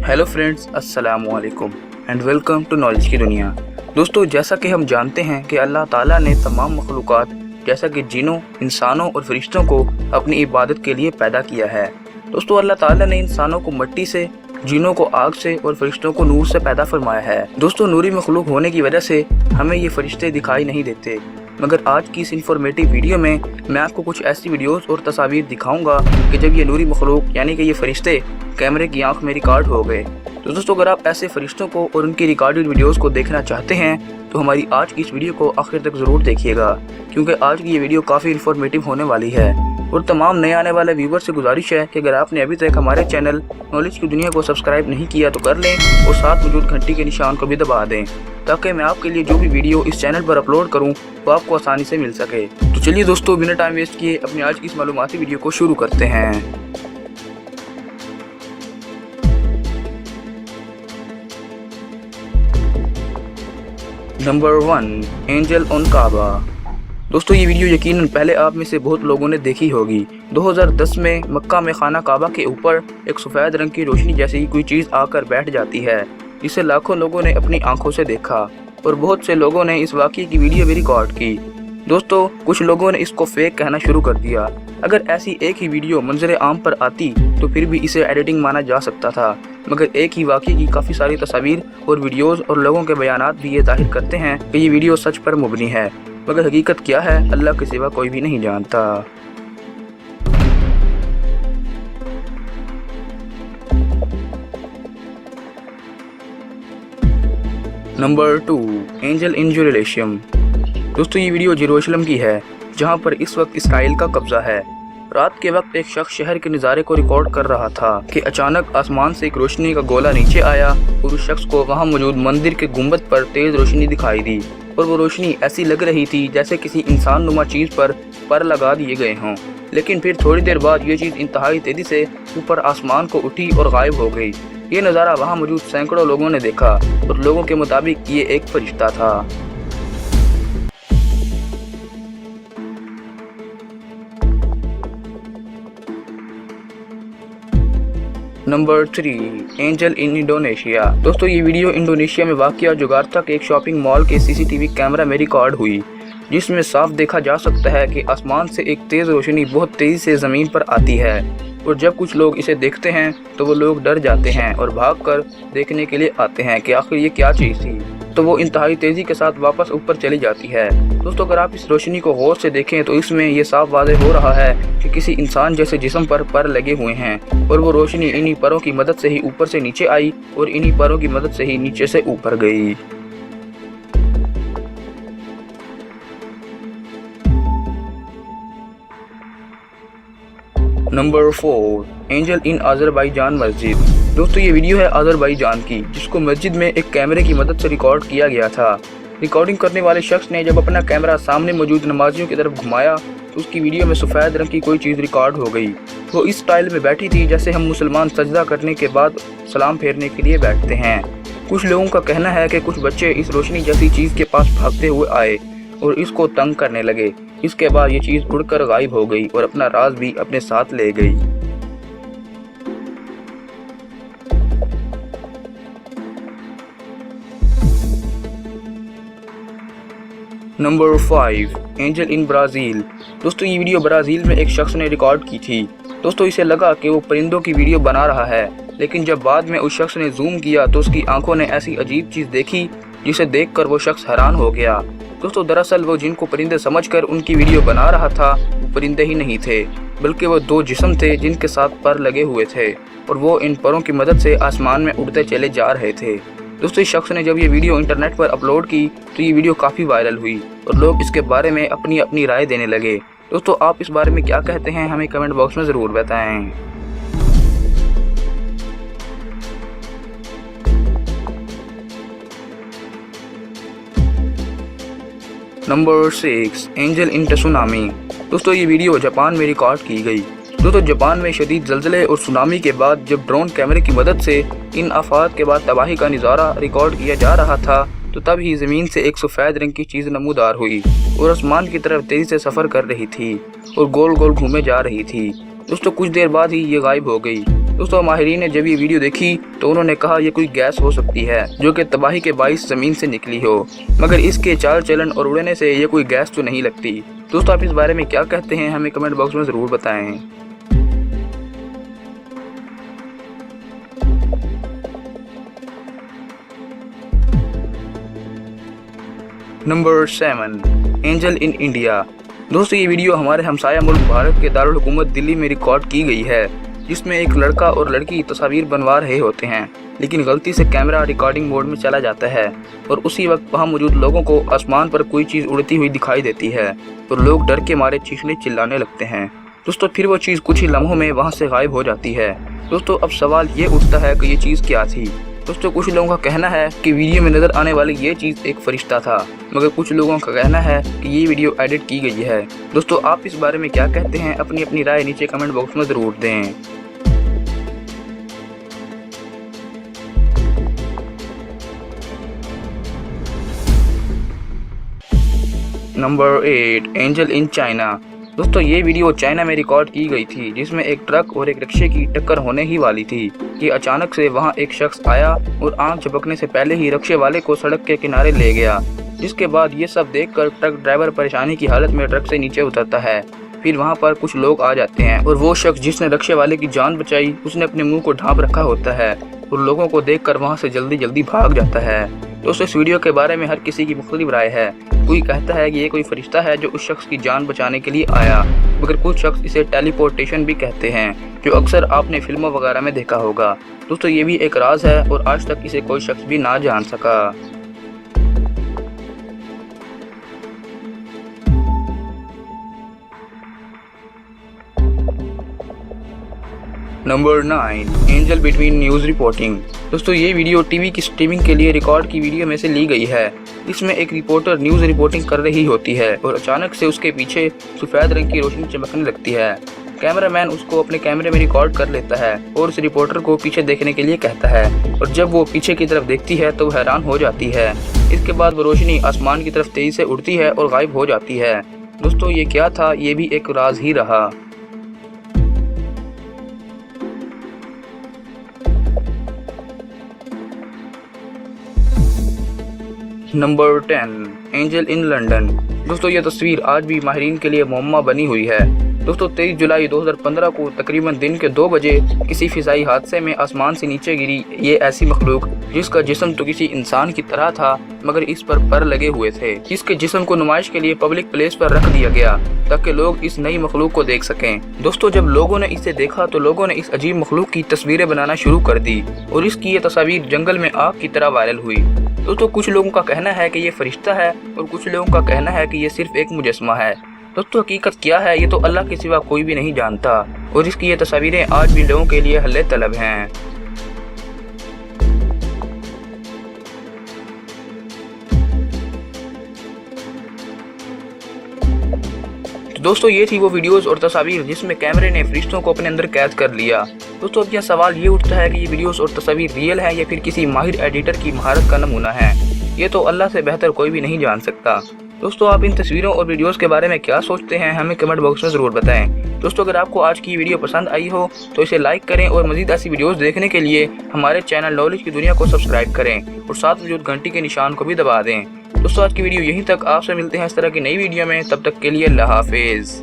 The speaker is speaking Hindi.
हेलो फ्रेंड्स, अस्सलाम वालेकुम एंड वेलकम टू नॉलेज की दुनिया। दोस्तों, जैसा कि हम जानते हैं कि अल्लाह ताला ने तमाम मखलूक़ात जैसा कि जिनों, इंसानों और फरिश्तों को अपनी इबादत के लिए पैदा किया है। दोस्तों, अल्लाह ताला ने इंसानों को मिट्टी से, जिनों को आग से और फरिश्तों को नूर से पैदा फरमाया है। दोस्तों, नूरी मखलूक होने की वजह से हमें ये फरिश्ते दिखाई नहीं देते, मगर आज की इस इंफॉर्मेटिव वीडियो में मैं आपको कुछ ऐसी वीडियोस और तस्वीर दिखाऊंगा कि जब ये नूरी मखलूक यानी कि ये फरिश्ते कैमरे की आंख में रिकॉर्ड हो गए। तो दोस्तों, अगर आप ऐसे फरिश्तों को और उनकी रिकॉर्डेड वीडियोस को देखना चाहते हैं तो हमारी आज की इस वीडियो को आखिर तक ज़रूर देखिएगा, क्योंकि आज की ये वीडियो काफ़ी इंफॉर्मेटिव होने वाली है। और तमाम नए आने वाले व्यूवर से गुजारिश है कि अगर आपने अभी तक हमारे चैनल नॉलेज की दुनिया को सब्सक्राइब नहीं किया तो कर लें और साथ मौजूद घंटी के निशान को भी दबा दें, ताकि मैं आपके लिए जो भी वीडियो इस चैनल पर अपलोड करूं वो आपको आसानी से मिल सके। तो चलिए दोस्तों, बिना टाइम वेस्ट किए अपनी आज की इस मालूमाती वीडियो को शुरू करते हैं। नंबर 1, एंजल ऑन काबा। दोस्तों, ये वीडियो यकीनन पहले आप में से बहुत लोगों ने देखी होगी। 2010 में मक्का में खाना काबा के ऊपर एक सफ़ेद रंग की रोशनी जैसी कोई चीज़ आकर बैठ जाती है, जिसे लाखों लोगों ने अपनी आंखों से देखा और बहुत से लोगों ने इस वाक़ये की वीडियो भी रिकॉर्ड की। दोस्तों, कुछ लोगों ने इसको फेक कहना शुरू कर दिया। अगर ऐसी एक ही वीडियो मंजर आम पर आती तो फिर भी इसे एडिटिंग माना जा सकता था, मगर एक ही वाक़ये की काफ़ी सारी तस्वीर और वीडियोज़ और लोगों के बयानात भी ये जाहिर करते हैं कि ये वीडियो सच पर मुबनी है, मगर हकीकत क्या है अल्लाह के सिवा कोई भी नहीं जानता। Number 2, angel in Jerusalem. दोस्तों, ये वीडियो जेरूसलम की है, जहां पर इस वक्त इसराइल का कब्जा है। रात के वक्त एक शख्स शहर के नज़ारे को रिकॉर्ड कर रहा था कि अचानक आसमान से एक रोशनी का गोला नीचे आया और उस शख्स को वहां मौजूद मंदिर के गुंबद पर तेज रोशनी दिखाई दी और वो रोशनी ऐसी लग रही थी जैसे किसी इंसान नुमा चीज़ पर लगा दिए गए हों। लेकिन फिर थोड़ी देर बाद ये चीज़ इंतहाई तेज़ी से ऊपर आसमान को उठी और गायब हो गई। ये नज़ारा वहाँ मौजूद सैकड़ों लोगों ने देखा और लोगों के मुताबिक ये एक फरिश्ता था। Number 3, angel in Indonesia. दोस्तों, ये वीडियो इंडोनेशिया में वाक़या जकार्ता के एक शॉपिंग मॉल के सीसीटीवी कैमरा में रिकॉर्ड हुई, जिसमें साफ देखा जा सकता है कि आसमान से एक तेज़ रोशनी बहुत तेज़ी से ज़मीन पर आती है और जब कुछ लोग इसे देखते हैं तो वो लोग डर जाते हैं और भागकर देखने के लिए आते हैं कि आखिर ये क्या चीज़ थी। तो वो इंतहाई तेज़ी के साथ वापस ऊपर चली जाती है। दोस्तों, अगर आप इस रोशनी को गौर से देखें तो इसमें ये साफ वाज़ेह हो रहा है कि किसी इंसान जैसे जिस्म पर लगे हुए हैं और वो रोशनी इन्हीं परों की मदद से ही ऊपर से नीचे आई और इन्हीं परों की मदद से ही नीचे से ऊपर गई। नंबर 4, एंजल इन अज़रबैजान मस्जिद। दोस्तों, ये वीडियो है अज़रबैजान की, जिसको मस्जिद में एक कैमरे की मदद से रिकॉर्ड किया गया था। रिकॉर्डिंग करने वाले शख्स ने जब अपना कैमरा सामने मौजूद नमाजियों की तरफ घुमाया तो उसकी वीडियो में सफ़ेद रंग की कोई चीज़ रिकॉर्ड हो गई। वो इस स्टाइल में बैठी थी जैसे हम मुसलमान सजदा करने के बाद सलाम फेरने के लिए बैठते हैं। कुछ लोगों का कहना है कि कुछ बच्चे इस रोशनी जैसी चीज़ के पास भागते हुए आए और इसको तंग करने लगे। इसके बाद ये चीज़ उड़कर गायब हो गई और अपना राज भी अपने साथ ले गई। नंबर 5, एंजल इन ब्राज़ील। दोस्तों, ये वीडियो ब्राज़ील में एक शख्स ने रिकॉर्ड की थी। दोस्तों, इसे लगा कि वो परिंदों की वीडियो बना रहा है, लेकिन जब बाद में उस शख्स ने जूम किया तो उसकी आंखों ने ऐसी अजीब चीज़ देखी जिसे देखकर वो शख्स हैरान हो गया। दोस्तों, दरअसल वो जिनको परिंदे समझकर उनकी वीडियो बना रहा था वो परिंदे ही नहीं थे, बल्कि वो दो जिस्म थे जिनके साथ पर लगे हुए थे और वो इन परों की मदद से आसमान में उड़ते चले जा रहे थे। दोस्तों, इस शख्स ने जब ये वीडियो इंटरनेट पर अपलोड की तो ये वीडियो काफ़ी वायरल हुई और लोग इसके बारे में अपनी अपनी राय देने लगे। दोस्तों, आप इस बारे में क्या कहते हैं हमें कमेंट बॉक्स में ज़रूर बताएं। नंबर 6, एंजल इन सुनामी। दोस्तों, ये वीडियो जापान में रिकॉर्ड की गई। दोस्तों, जापान में शदीद ज़लज़ले और सुनामी के बाद जब ड्रोन कैमरे की मदद से इन आफात के बाद तबाही का नज़ारा रिकॉर्ड किया जा रहा था तो तब ही ज़मीन से एक सफ़ेद रंग की चीज़ नमूदार हुई और आसमान की तरफ तेज़ी से सफ़र कर रही थी और गोल गोल घूमे जा रही थी। दोस्तों, कुछ देर बाद ही ये गायब हो गई दोस्तों माहिरीन ने जब ये वीडियो देखी तो उन्होंने कहा ये कोई गैस हो सकती है जो कि तबाही के बाइस ज़मीन से निकली हो, मगर इसके चाल चलन और उड़ने से ये कोई गैस तो नहीं लगती। दोस्तों आप इस बारे में क्या कहते हैं, हमें कमेंट बॉक्स में ज़रूर बताएं। Number 7, angel in India. दोस्तों ये वीडियो हमारे हमसाया मुल्क भारत के दारुल हुकूमत दिल्ली में रिकॉर्ड की गई है, जिसमें एक लड़का और लड़की तस्वीर बनवा रहे होते हैं, लेकिन गलती से कैमरा रिकॉर्डिंग मोड में चला जाता है और उसी वक्त वहां मौजूद लोगों को आसमान पर कोई चीज़ उड़ती हुई दिखाई देती है और लोग डर के मारे चीखने चिल्लाने लगते हैं। दोस्तों फिर वो चीज़ कुछ ही लम्हों में वहाँ से गायब हो जाती है। दोस्तों अब सवाल ये उठता है कि ये चीज़ क्या थी। दोस्तों कुछ लोगों का कहना है कि वीडियो में नज़र आने वाली ये चीज़ एक फरिश्ता था, मगर कुछ लोगों का कहना है कि ये वीडियो एडिट की गई है। दोस्तों आप इस बारे में क्या कहते हैं, अपनी अपनी राय नीचे कमेंट बॉक्स में ज़रूर दें। Number 8, angel in China. दोस्तों ये वीडियो चाइना में रिकॉर्ड की गई थी, जिसमें एक ट्रक और एक रिक्शे की टक्कर होने ही वाली थी कि अचानक से वहां एक शख्स आया और आंख झपकने से पहले ही रिक्शे वाले को सड़क के किनारे ले गया। जिसके बाद ये सब देखकर ट्रक ड्राइवर परेशानी की हालत में ट्रक से नीचे उतरता है। फिर वहां पर कुछ लोग आ जाते हैं और वो शख्स जिसने रिक्शे वाले की जान बचाई उसने अपने मुंह को ढांप रखा होता है और लोगों को देखकर वहां से जल्दी जल्दी भाग जाता है। दोस्तों इस वीडियो के बारे में हर किसी की मुख्तलिफ राय है। कोई कहता है कि ये कोई फरिश्ता है जो उस शख्स की जान बचाने के लिए आया, मगर कुछ शख्स इसे टेलीपोर्टेशन भी कहते हैं, जो अक्सर आपने फिल्मों वगैरह में देखा होगा। दोस्तों ये भी एक राज है और आज तक इसे कोई शख्स भी ना जान सका। Number 9, angel between news reporting. दोस्तों ये वीडियो टीवी की स्ट्रीमिंग के लिए रिकॉर्ड की वीडियो में से ली गई है। इसमें एक रिपोर्टर न्यूज़ रिपोर्टिंग कर रही होती है और अचानक से उसके पीछे सफ़ेद रंग की रोशनी चमकने लगती है। कैमरामैन उसको अपने कैमरे में रिकॉर्ड कर लेता है और उस रिपोर्टर को पीछे देखने के लिए कहता है, और जब वो पीछे की तरफ देखती है तो वो हैरान हो जाती है। इसके बाद वो रोशनी आसमान की तरफ तेज़ी से उड़ती है और गायब हो जाती है। दोस्तों ये क्या था, ये भी एक राज ही रहा। Number 10, angel in London. दोस्तों ये तस्वीर आज भी माहिरीन के लिए मुअम्मा बनी हुई है। दोस्तों 23 जुलाई 2015 को तकरीबन दिन के 2 बजे किसी फिजाई हादसे में आसमान से नीचे गिरी ये ऐसी मखलूक जिसका जिस्म तो किसी इंसान की तरह था, मगर इस पर लगे हुए थे। इसके जिस्म को नुमाइश के लिए पब्लिक प्लेस पर रख दिया गया ताकि लोग इस नई मखलूक को देख सकें। दोस्तों जब लोगों ने इसे देखा तो लोगों ने इस अजीब मखलूक की तस्वीरें बनाना शुरू कर दी और इसकी ये तस्वीर जंगल में आग की तरह वायरल हुई। दोस्तों कुछ लोगों का कहना है कि ये फरिश्ता है और कुछ लोगों का कहना है कि ये सिर्फ एक मुजस्मा है। दोस्तों हकीकत क्या है ये तो अल्लाह के सिवा कोई भी नहीं जानता और इसकी ये तस्वीरें आज भी लोगों के लिए हल्ले तलब हैं। तो दोस्तों ये थी वो वीडियोस और तस्वीर जिसमें कैमरे ने फरिश्तों को अपने अंदर कैद कर लिया। दोस्तों अब यह सवाल ये उठता है कि ये वीडियोस और तस्वीर रियल है या फिर किसी माहिर एडिटर की महारत का नमूना है। ये तो अल्लाह से बेहतर कोई भी नहीं जान सकता। दोस्तों आप इन तस्वीरों और वीडियोस के बारे में क्या सोचते हैं, हमें कमेंट बॉक्स में ज़रूर बताएं। दोस्तों अगर आपको आज की वीडियो पसंद आई हो तो इसे लाइक करें और मज़ीद ऐसी वीडियोस देखने के लिए हमारे चैनल नॉलेज की दुनिया को सब्सक्राइब करें और साथ मौजूद घंटी के निशान को भी दबा दें। दोस्तों आज की वीडियो यहीं तक, आपसे मिलते हैं इस तरह की नई वीडियो में, तब तक के लिए अल्लाह हाफिज़।